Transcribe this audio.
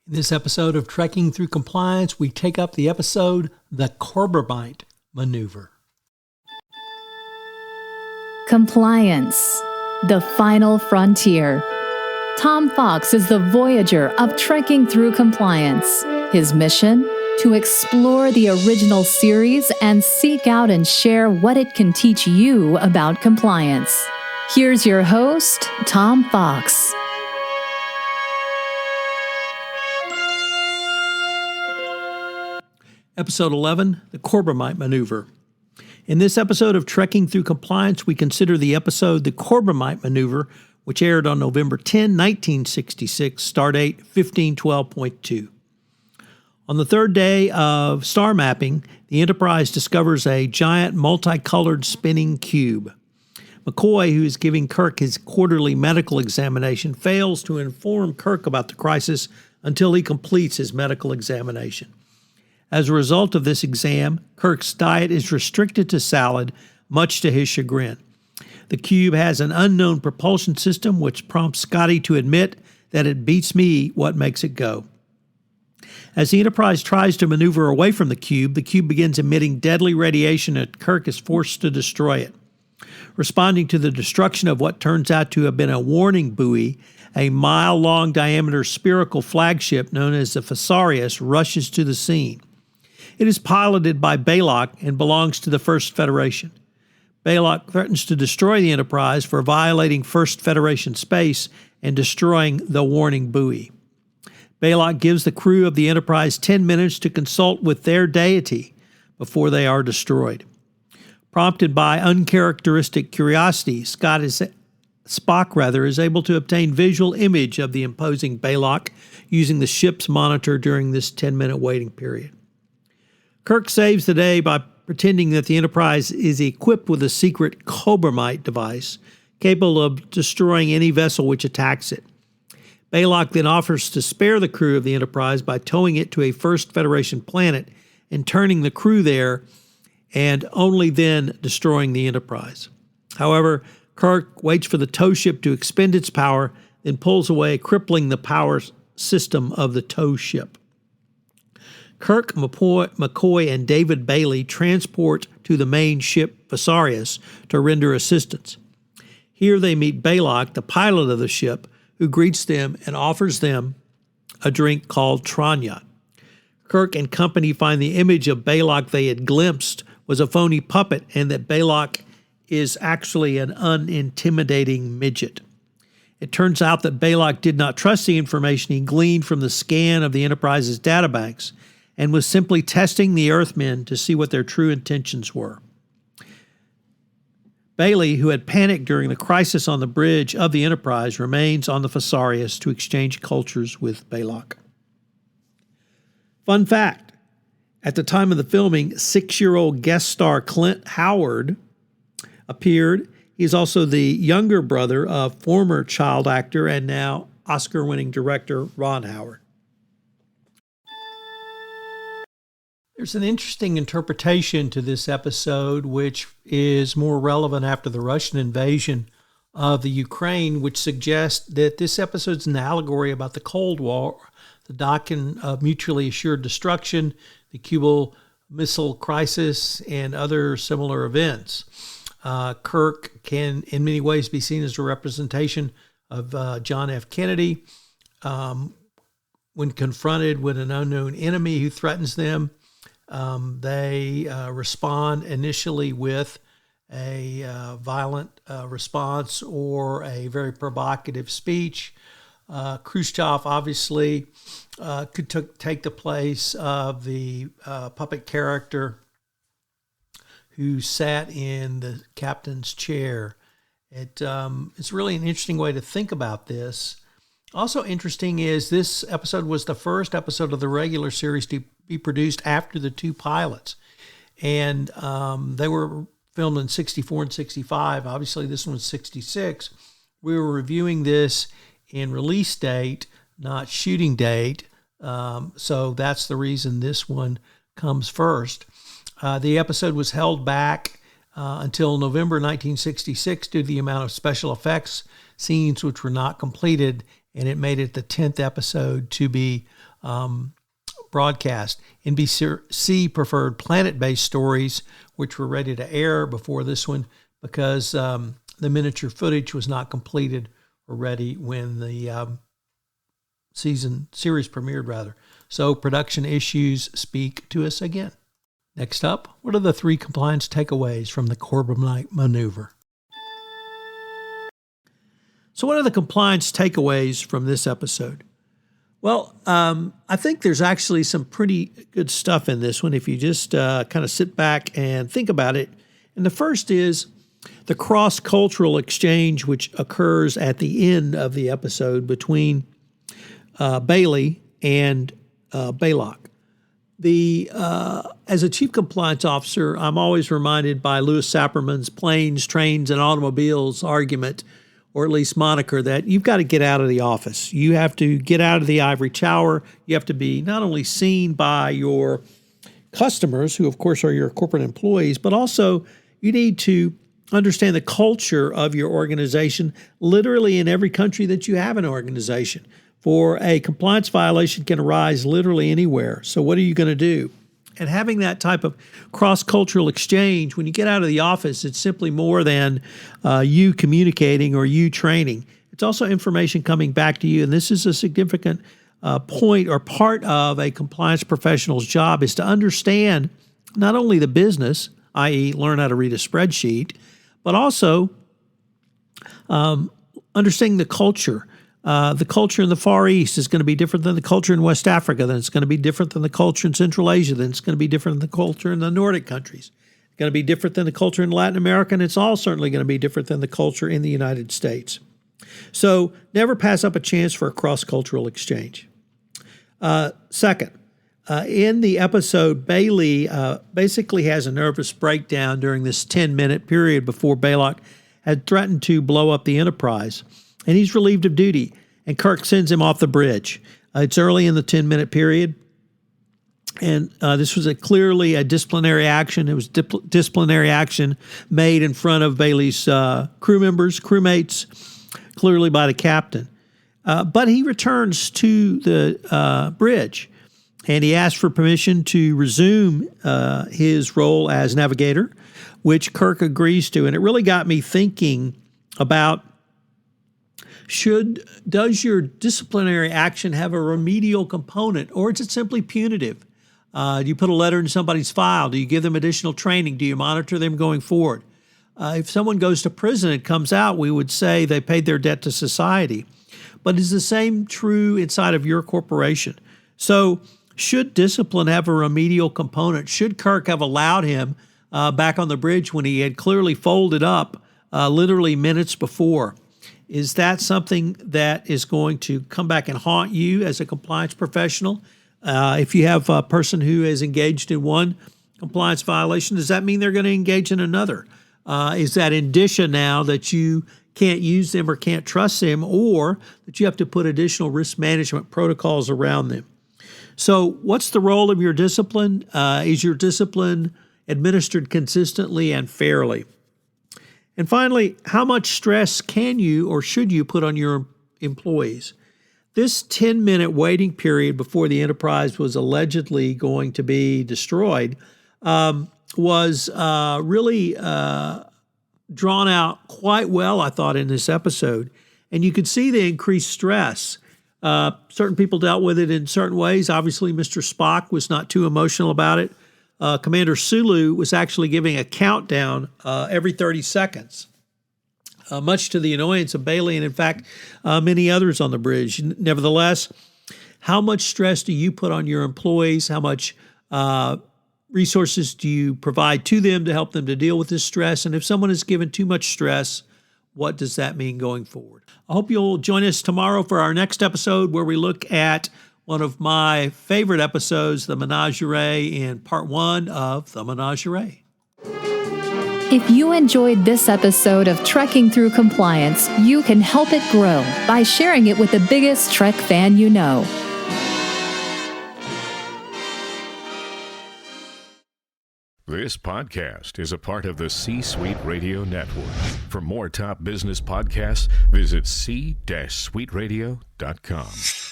In this episode of Trekking Through Compliance, we take up the episode, The Corbomite Maneuver. Compliance, the final frontier. Tom Fox is the voyager of Trekking Through Compliance. His mission? To explore the original series and seek out and share what it can teach you about compliance. Here's your host, Tom Fox. Episode 11, The Corbomite Maneuver. In this episode of Trekking Through Compliance, we consider the episode The Corbomite Maneuver, which aired on November 10, 1966, stardate 1512.2. On the third day of star mapping, the Enterprise discovers a giant multicolored spinning cube. McCoy, who is giving Kirk his quarterly medical examination, fails to inform Kirk about the crisis until he completes his medical examination. As a result of this exam, Kirk's diet is restricted to salad, much to his chagrin. The cube has an unknown propulsion system which prompts Scotty to admit that it beats me what makes it go. As the Enterprise tries to maneuver away from the cube begins emitting deadly radiation and Kirk is forced to destroy it. Responding to the destruction of what turns out to have been a warning buoy, a mile-long diameter spherical flagship known as the Fesarius rushes to the scene. It is piloted by Balok and belongs to the First Federation. Balok threatens to destroy the Enterprise for violating First Federation space and destroying the warning buoy. Balok gives the crew of the Enterprise 10 minutes to consult with their deity before they are destroyed. Prompted by uncharacteristic curiosity, Spock is able to obtain visual image of the imposing Balok using the ship's monitor during this 10-minute waiting period. Kirk saves the day by pretending that the Enterprise is equipped with a secret Corbomite device capable of destroying any vessel which attacks it. Balok then offers to spare the crew of the Enterprise by towing it to a First Federation planet and turning the crew there and only then destroying the Enterprise. However, Kirk waits for the tow ship to expend its power, then pulls away, crippling the power system of the tow ship. Kirk, McCoy, and David Bailey transport to the main ship Fesarius to render assistance. Here they meet Balok, the pilot of the ship, who greets them and offers them a drink called Tranya. Kirk and company find the image of Balok they had glimpsed was a phony puppet and that Balok is actually an unintimidating midget. It turns out that Balok did not trust the information he gleaned from the scan of the Enterprise's databanks and was simply testing the Earthmen to see what their true intentions were. Bailey, who had panicked during the crisis on the bridge of the Enterprise, remains on the Fesarius to exchange cultures with Balok. Fun fact, at the time of the filming, 6-year-old guest star Clint Howard appeared. He's also the younger brother of former child actor and now Oscar-winning director Ron Howard. There's an interesting interpretation to this episode, which is more relevant after the Russian invasion of the Ukraine, which suggests that this episode's an allegory about the Cold War, the doctrine of mutually assured destruction, the Cuban Missile Crisis, and other similar events. Kirk can, in many ways, be seen as a representation of John F. Kennedy. When confronted with an unknown enemy who threatens them, they respond initially with a violent response or a very provocative speech. Khrushchev obviously could take the place of the puppet character who sat in the captain's chair. It's really an interesting way to think about this. Also interesting is this episode was the first episode of the regular series to be produced after the two pilots. And they were filmed in 64 and 65. Obviously, this one was 66. We were reviewing this in release date, not shooting date. So that's the reason this one comes first. The episode was held back until November 1966 due to the amount of special effects scenes which were not completed, and it made it the 10th episode to be broadcast. NBC preferred planet-based stories, which were ready to air before this one because the miniature footage was not completed or ready when the series premiered, rather. So production issues speak to us again. Next up, what are the 3 compliance takeaways from the Corbomite Maneuver? So what are the compliance takeaways from this episode? Well, I think there's actually some pretty good stuff in this one if you just kind of sit back and think about it. And the first is the cross-cultural exchange which occurs at the end of the episode between Bailey and Balok. As a chief compliance officer, I'm always reminded by Louis Sapperman's planes, trains, and automobiles argument, or at least moniker, that you've got to get out of the office. You have to get out of the ivory tower. You have to be not only seen by your customers, who of course are your corporate employees, but also you need to understand the culture of your organization, literally in every country that you have an organization. For a compliance violation can arise literally anywhere. So what are you going to do? And having that type of cross-cultural exchange, when you get out of the office, it's simply more than you communicating or you training. It's also information coming back to you. And this is a significant point or part of a compliance professional's job, is to understand not only the business, i.e. learn how to read a spreadsheet, but also understanding the culture. The culture in the Far East is going to be different than the culture in West Africa, then it's going to be different than the culture in Central Asia, then it's going to be different than the culture in the Nordic countries. It's going to be different than the culture in Latin America, and it's all certainly going to be different than the culture in the United States. So never pass up a chance for a cross-cultural exchange. Second, in the episode, Bailey basically has a nervous breakdown during this 10-minute period before Balok had threatened to blow up the Enterprise. And he's relieved of duty, and Kirk sends him off the bridge. It's early in the 10-minute period, and this was clearly a disciplinary action. It was disciplinary action made in front of Bailey's crewmates, clearly by the captain. But he returns to the bridge, and he asks for permission to resume his role as navigator, which Kirk agrees to. And it really got me thinking about, does your disciplinary action have a remedial component, or is it simply punitive? Do you put a letter in somebody's file? Do you give them additional training? Do you monitor them going forward? If someone goes to prison and comes out, we would say they paid their debt to society. But is the same true inside of your corporation? So should discipline have a remedial component? Should Kirk have allowed him back on the bridge when he had clearly folded up literally minutes before? Is that something that is going to come back and haunt you as a compliance professional? If you have a person who is engaged in one compliance violation, does that mean they're going to engage in another? Is that indicia now that you can't use them or can't trust them, or that you have to put additional risk management protocols around them? So what's the role of your discipline? Is your discipline administered consistently and fairly? And finally, how much stress can you or should you put on your employees? This 10-minute waiting period before the Enterprise was allegedly going to be destroyed was really drawn out quite well, I thought, in this episode. And you could see the increased stress. Certain people dealt with it in certain ways. Obviously, Mr. Spock was not too emotional about it. Commander Sulu was actually giving a countdown every 30 seconds, much to the annoyance of Bailey and, in fact, many others on the bridge. Nevertheless, how much stress do you put on your employees? How much resources do you provide to them to help them to deal with this stress? And if someone is given too much stress, what does that mean going forward? I hope you'll join us tomorrow for our next episode, where we look at one of my favorite episodes, the Menagerie, in part 1 of the Menagerie. If you enjoyed this episode of Trekking Through Compliance, you can help it grow by sharing it with the biggest Trek fan you know. This podcast is a part of the C-Suite Radio Network. For more top business podcasts, visit c-suiteradio.com.